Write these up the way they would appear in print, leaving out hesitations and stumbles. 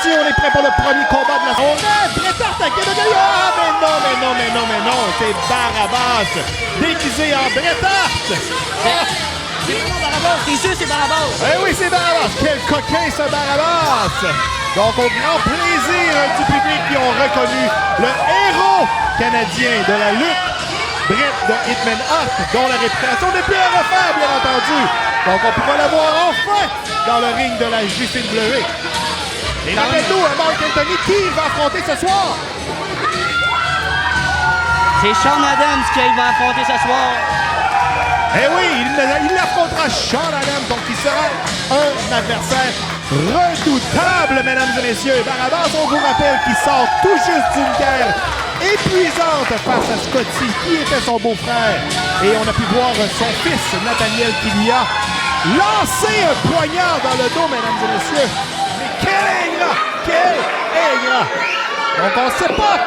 allons-y, on est prêt pour le premier combat de la soirée. Bret Hart à Québec. Ah, mais non, c'est Barabas, déguisé en Bret Hart. C'est vraiment Barabas, t'es sûr c'est Barabas? Eh oui, c'est Barabas. Quel coquin, ce Barabas. Donc, au grand plaisir du public qui ont reconnu le héros canadien de la lutte, Bret de Hitman Hart, dont la réputation n'est plus à refaire, bien entendu. Donc, on pourra la voir enfin dans le ring de la JCW. Et rappelle-nous, Mark Anthony, qui va affronter ce soir? C'est Sean Adams qui va affronter ce soir. Eh oui, il affrontera Sean Adams, donc il sera un adversaire redoutable, mesdames et messieurs. Barabas, on vous rappelle qu'il sort tout juste d'une guerre épuisante face à Scotty, qui était son beau-frère. Et on a pu voir son fils, Nathaniel, qui lui a lancé un poignard dans le dos, mesdames et messieurs. Mais quel ingrat! Quel ingrat! Donc on ne sait pas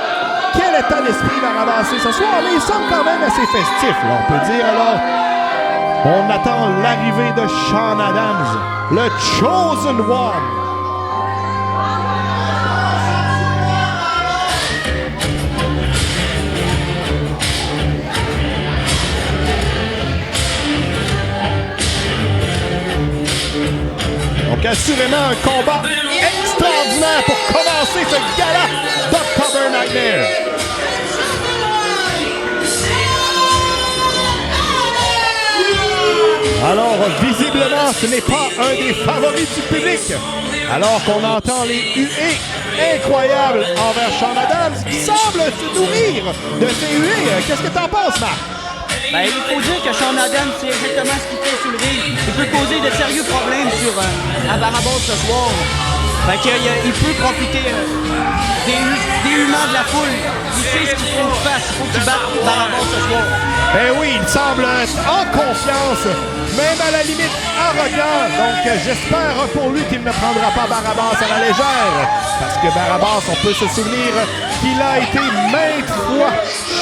quel état d'esprit va ramasser ce soir, mais il semble quand même assez festif, là, on peut dire. Alors, on attend l'arrivée de Sean Adams, le Chosen One. Donc, assurément, un combat extraordinaire pour commencer ce gala d'October Nightmare. Alors, visiblement, ce n'est pas un des favoris du public. Alors qu'on entend les huées incroyables envers Sean Adams, qui semble se nourrir de ces huées. Qu'est-ce que t'en penses, Marc? Ben, il faut dire que Sean Adams, c'est exactement ce qu'il fait sur le ring. Il peut causer de sérieux problèmes à Barabas ce soir. Fait qu'il peut profiter des humains de la foule. Il sait ce qu'il faut qu'il fasse. Il faut qu'il batte Barabas ce soir. Eh oui, il semble être en confiance, même à la limite arrogant. Donc j'espère pour lui qu'il ne prendra pas Barabas à la légère. Parce que Barabas, on peut se souvenir qu'il a été maintes fois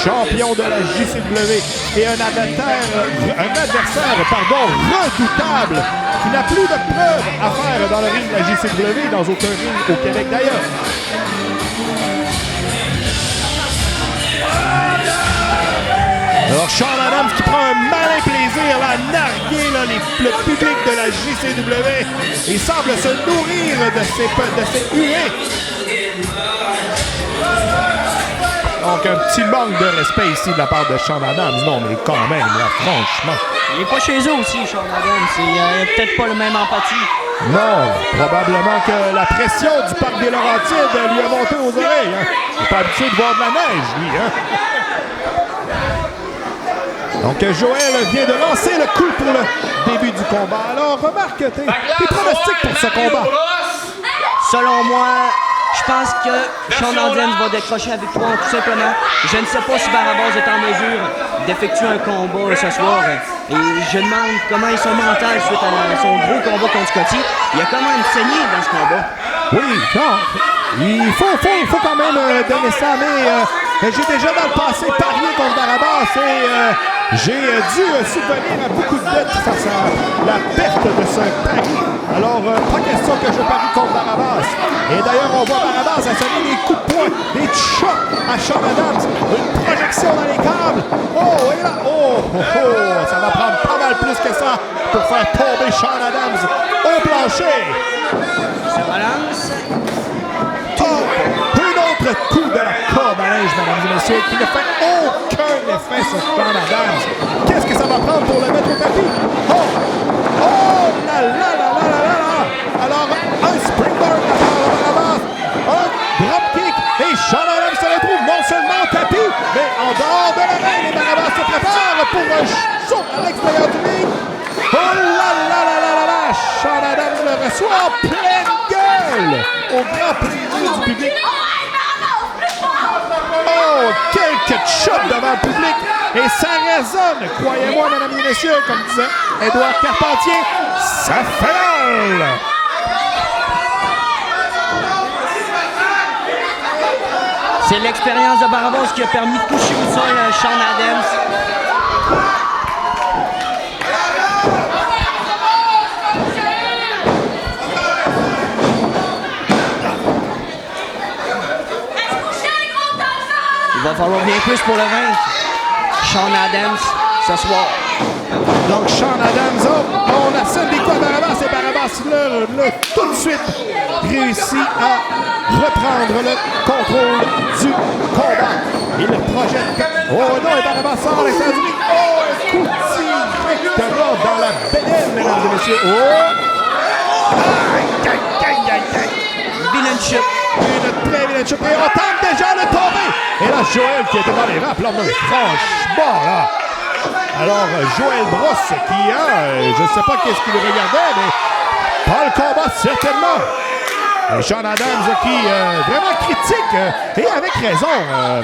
champion de la JCW et un adversaire redoutable, qui n'a plus de preuves à faire dans le ring de la JCW, dans aucun ring au Québec d'ailleurs. Alors Sean Adams qui prend un malin plaisir à narguer le public de la JCW et semble se nourrir de ses huées. Donc un petit manque de respect ici de la part de Sean Adams. Non mais quand même, là, franchement. Il n'est pas chez eux aussi, Sean Adams. Il n'a peut-être pas le même empathie. Non, probablement que la pression du parc des Laurentides lui a monté aux oreilles. Hein. Il n'est pas habitué de voir de la neige, lui. Hein? Donc, Joël vient de lancer le coup pour le début du combat. Alors, remarque, tes pronostics pour ce combat. Selon moi, je pense que Sean Adams va décrocher la victoire, tout simplement. Je ne sais pas si Barabas est en mesure d'effectuer un combat ce soir. Et je demande comment est son mental suite à son gros combat contre Scotty. Il a quand même saigné dans ce combat. Oui, non. Il faut quand même donner ça, mais j'ai déjà dans le passé parié contre Barabas et j'ai dû subvenir à beaucoup de dettes face à la perte de ce pari. Alors, pas question que je parie contre Barabas. Et d'ailleurs, on voit Barabas assommer des coups de poing, des chocs à Sean Adams, une projection dans les câbles. Oh, et là, ça va prendre pas mal plus que ça pour faire tomber Sean Adams au plancher. Ça balance. Un autre coup de la corde à linge, mesdames et messieurs, qui ne fait aucun effet sur Sean Adams. Qu'est-ce que ça va prendre pour le mettre au tapis? Oh là là là là là là là! Alors, un springboard de la part de Barabas, un dropkick, et Sean Adams se retrouve non seulement au tapis, mais en dehors de l'arène, et Barabas se prépare pour un saut à l'extérieur du ring. Oh là là là là là là! Sean Adams le reçoit en pleine gueule, au grand plaisir du public. Oh, quelques chops devant le public. Et ça résonne, croyez-moi, mesdames et messieurs, comme disait Édouard Carpentier, ça fait mal. C'est l'expérience de Barabas qui a permis de toucher au sol Sean Adams. va falloir bien plus pour le vaincre. Sean Adams, ce soir. Donc, Sean Adams, on assène des coups à Barabas et Barabas, là, tout de suite, réussit à reprendre le contrôle du combat. Il le projette. Oh non, et Barabas sort à l'extérieur du ring. Oh, un coup directement dans la bédaine, mesdames et messieurs. Oh! Aïe, aïe, aïe, aïe, aïe. Villain chute. Une très vilaine chute. Et on tente déjà de tomber. Et là, Joël qui était dans les rangs. Franchement, là. Alors, Joël Brosse qui, je ne sais pas qu'est-ce qu'il regardait, mais pas le combat, certainement. Et Sean Adams qui, vraiment critique, et avec raison,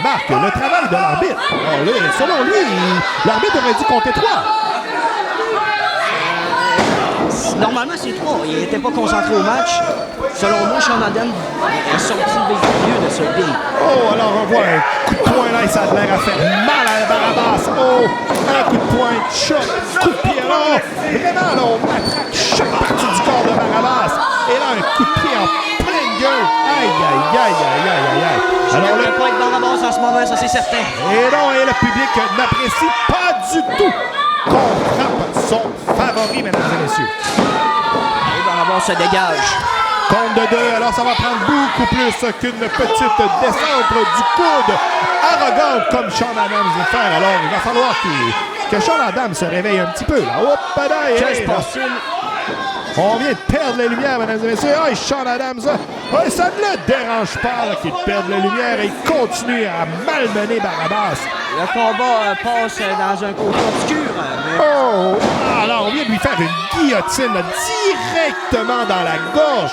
Marc, le travail de l'arbitre. Selon lui, l'arbitre aurait dû compter 3. Normalement, c'est 3. Il n'était pas concentré au match. Selon moi, Sean Adams est sorti vieux de ce ring. Oh, alors on voit un coup de poing là et ça a l'air à faire mal à Barabas. Oh, un coup de poing, choc, coup de pied. Oh, vraiment, là, on matraque chaque partie du corps de Barabas. Et là, un coup de pied en pleine gueule. Aïe, aïe, aïe, aïe, aïe, aïe, aïe. Alors, le point de Barabas en ce moment, ça c'est certain. Et non, et le public n'apprécie pas du tout qu'on frappe son favori, mesdames et messieurs. Et Barabas se dégage. Compte de 2, alors ça va prendre beaucoup plus qu'une petite descente du coude arrogante comme Sean Adams veut faire. Alors, il va falloir que Sean Adams se réveille un petit peu. Là. Hop, Que se passe-t-il? On vient de perdre les lumières, mesdames et messieurs. Oh, Sean Adams, ça ne le dérange pas qu'il perde les lumières et il continue à malmener Barabas. Le combat passe dans un côté obscur. Mais... Oh! Alors, on vient de lui faire une guillotine là, directement dans la gorge.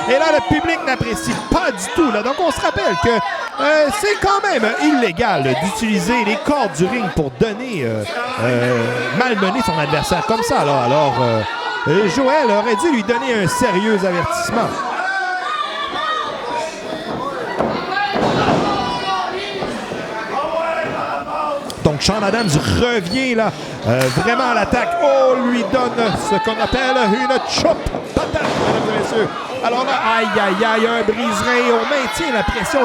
Et là, le public n'apprécie pas du tout. Là. Donc, on se rappelle que c'est quand même illégal d'utiliser les cordes du ring pour donner, malmener son adversaire comme ça. Là. Alors, Joël aurait dû lui donner un sérieux avertissement. Donc, Sean Adams revient là, vraiment à l'attaque. Oh, lui donne ce qu'on appelle une chop patate, mesdames et messieurs. Alors là, aïe, aïe, aïe, un brise-rein. On maintient la pression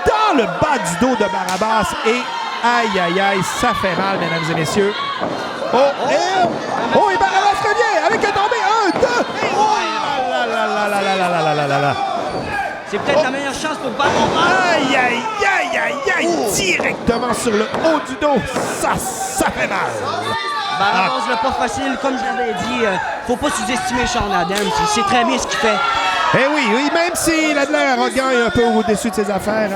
dans le bas du dos de Barabas. Et aïe, aïe, aïe, ça fait mal, mesdames et messieurs. Et Barabas revient avec un tombé. 1, 2, et oh là là là là là là là là là là. C'est peut-être la meilleure chance pour Barabas. Aïe, aïe, aïe, aïe, aïe, directement sur le haut du dos. Ça fait mal. Barabas n'a pas facile. Comme je l'avais dit, faut pas sous-estimer Sean Adams. Il sait très bien ce qu'il fait. Eh oui, même s'il a de l'air arrogant et un peu au-dessus de ses affaires,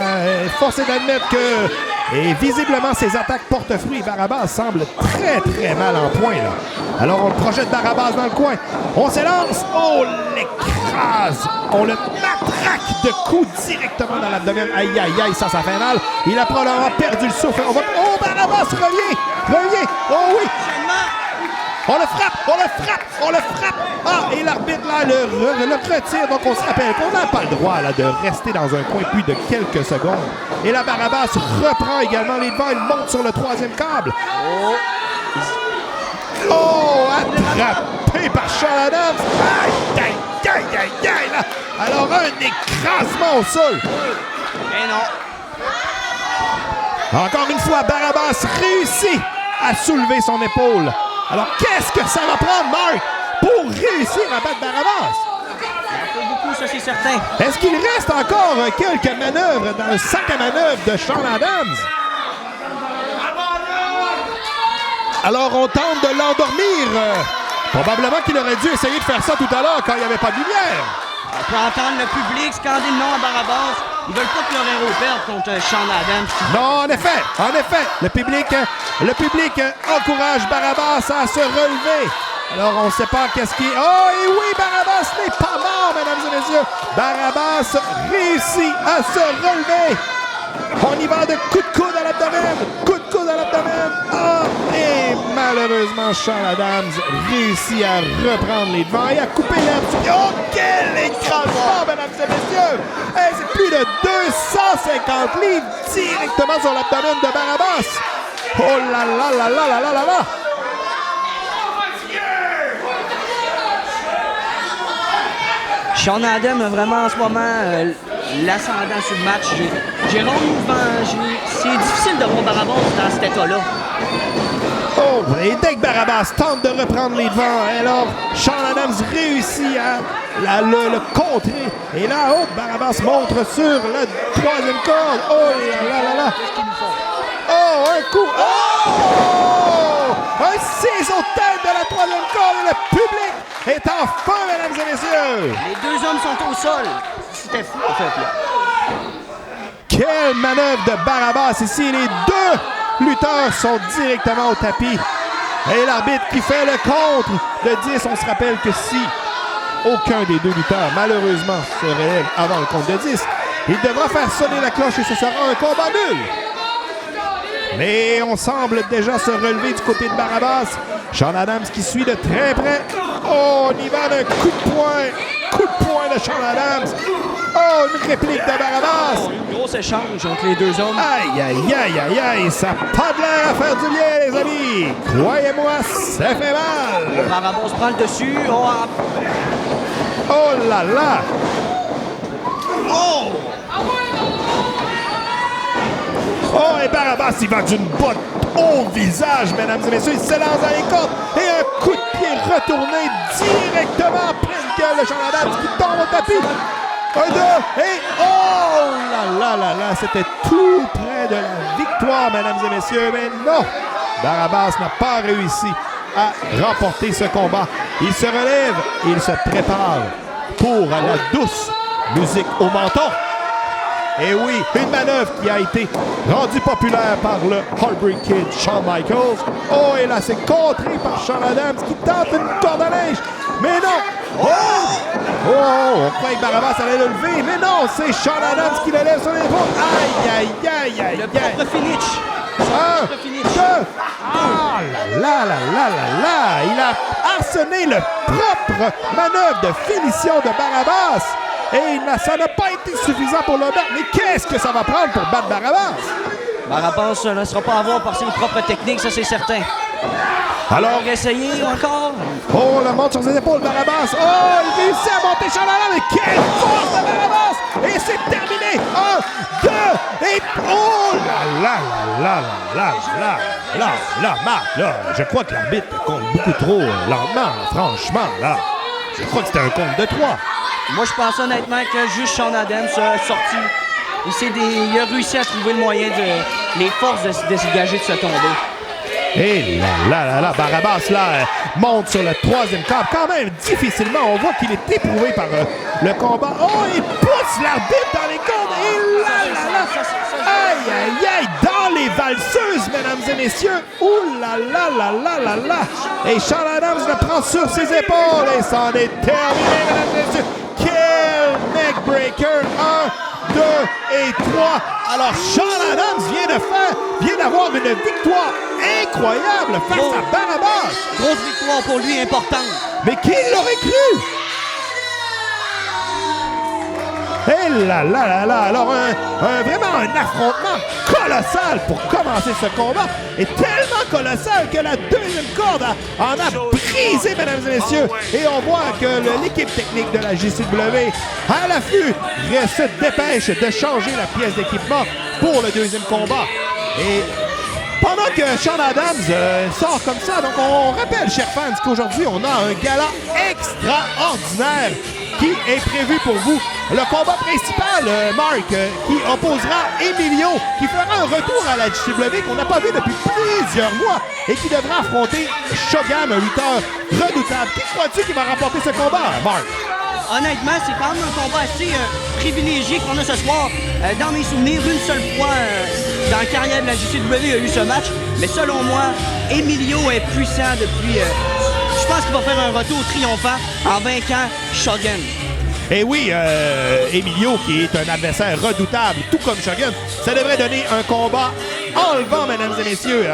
force est d'admettre que, et visiblement, ses attaques portent fruit. Barabas semble très, très mal en point, là. Alors, on projette Barabas dans le coin. On s'élance. On l'écrase. On le matraque de coups directement dans l'abdomen. Aïe, aïe, aïe, ça fait mal. Il a probablement perdu le souffle. Oh, Barabas revient. Oh oui. On le frappe. Ah, et l'arbitre, là, le retire. Donc, on se rappelle qu'on n'a pas le droit, là, de rester dans un coin plus de quelques secondes. Et là, Barabas reprend également les devants. Il monte sur le 3e câble. Oh, attrapé par Sean Adams. Aïe, aïe, aïe, aïe, aïe, là. Alors, un écrasement au sol. Eh non. Encore une fois, Barabas réussit à soulever son épaule. Alors, qu'est-ce que ça va prendre, Marc, pour réussir à battre Barabas? Il en faut beaucoup, ça c'est certain. Est-ce qu'il reste encore quelques manœuvres dans le sac à manœuvre de Sean Adams? Alors, on tente de l'endormir. Probablement qu'il aurait dû essayer de faire ça tout à l'heure quand il n'y avait pas de lumière. On peut entendre le public scander le nom à Barabas. Ils veulent pas que leur héros perde contre Sean Adams. Non, en effet, le public encourage Barabas à se relever. Alors, on ne sait pas qu'est-ce qui... Oh, et oui, Barabas n'est pas mort, mesdames et messieurs. Barabas réussit à se relever. On y va de coup de coude à l'abdomen. Ah, et malheureusement, Sean Adams réussit à reprendre les devants et à couper l'herbe. Oh, quel écrasement, mesdames et messieurs. Hey, c'est plus de 250 livres directement sur l'abdomen de Barabas. Oh là là là là là là là là. Sean Adams a vraiment en ce moment l'ascendant sur le match. C'est difficile de voir Barabas dans cet état-là. Oh, et dès que Barabas tente de reprendre les devants, alors Sean Adams réussit à le contrer. Et là, oh, Barabas montre sur la troisième corde. Oh là là là. Oh, un coup. Oh! Un ciseau de tête de la troisième corde et le public est en feu, mesdames et messieurs. Les deux hommes sont au sol. C'était fou, en fait, là. Quelle manœuvre de Barabas ici. Les deux lutteurs sont directement au tapis. Et l'arbitre qui fait le contre de 10, on se rappelle que si aucun des deux lutteurs, malheureusement, se relève avant le compte de 10, il devra faire sonner la cloche et ce sera un combat nul. Mais on semble déjà se relever du côté de Barabas. Sean Adams qui suit de très près. Oh, on y va d'un coup de poing. Coup de poing de Sean Adams. Oh, une réplique de Barabas. Oh, un gros échange entre les deux hommes. Aïe, aïe, aïe, aïe, aïe. Ça n'a pas de l'air à faire du bien, les amis. Croyez-moi, ça fait mal. Barabas prend le dessus. Oh là là. Oh! Oh, et Barabas, il va d'une botte au visage, mesdames et messieurs. Il se lance dans les cordes et un coup de pied retourné directement en pleine gueule de Sean Adams qui tombe au tapis. Un, deux, et oh là là là là, c'était tout près de la victoire, mesdames et messieurs. Mais non, Barabas n'a pas réussi à remporter ce combat. Il se relève et il se prépare pour la douce musique au menton. Et oui, une manœuvre qui a été rendue populaire par le Heartbreak Kid, Shawn Michaels. Oh, et là, c'est contré par Sean Adams qui tente une corde à linge. Mais non! Oh! On croyait que Barabas allait le lever, mais non, c'est Sean Adams qui le lève sur les épaules. Aïe, aïe, aïe, aïe, Le aïe. propre finish. Un, propre finish. deux. Ah là là là là là là. Il a arsené le propre manœuvre de finition de Barabas. Et ça n'a pas été suffisant pour le battre. Mais qu'est-ce que ça va prendre pour battre Barabas? Barabas ne sera pas à voir par ses propres techniques, ça c'est certain. Alors, On va essayer encore. oh, le monte sur ses épaules, Barabas. Oh, il réussit à monter Sean Adams. Mais quelle force de Barabas! Et c'est terminé. 1, 2, et oh là là là là là là, Marc, là, je crois que l'arbitre compte beaucoup trop lentement, franchement, là. Je crois que c'était un compte de 3. Moi, je pense honnêtement que juste Sean Adams a sorti. Il a réussi à trouver le moyen les forces de se dégager de ce tombeau. Et là, Barabas, là, monte sur le troisième câble, quand même difficilement. On voit qu'il est éprouvé par le combat. Oh, il pousse l'arbitre dans les cordes. Et là, aïe, aïe, aïe, dans les valseuses, mesdames et messieurs. Ouh là là là là là là. Et Sean Adams le prend sur ses épaules. Et c'en est terminé, mesdames et messieurs. Quel neckbreaker! 1, 2 et 3. Alors, Sean Adams vient d'avoir une victoire incroyable face à Barabas. Grosse victoire pour lui, importante. Mais qui l'aurait cru? Et là là là là. Alors, vraiment un affrontement colossal pour commencer ce combat. Et tellement colossal que la deuxième corde en a brisé, mesdames et messieurs. Et on voit que l'équipe technique de la JCW, à l'affût, se dépêche de changer la pièce d'équipement pour le deuxième combat. Et pendant que Sean Adams sort comme ça, donc on rappelle, chers fans, qu'aujourd'hui, on a un gala extraordinaire qui est prévu pour vous. Le combat principal, Marc, qui opposera Emilio, qui fera un retour à la JCW qu'on n'a pas vu depuis plusieurs mois et qui devra affronter Shogun, un lutteur redoutable. Qui crois-tu qui va remporter ce combat, Marc? Honnêtement, c'est quand même un combat assez privilégié qu'on a ce soir. Dans mes souvenirs, une seule fois dans la carrière de la JCW, il y a eu ce match. Mais selon moi, Emilio est puissant depuis... je pense qu'il va faire un retour triomphant en vainquant Shogun. Et oui, Emilio, qui est un adversaire redoutable, tout comme Shogun, ça devrait donner un combat enlevant, mesdames et messieurs,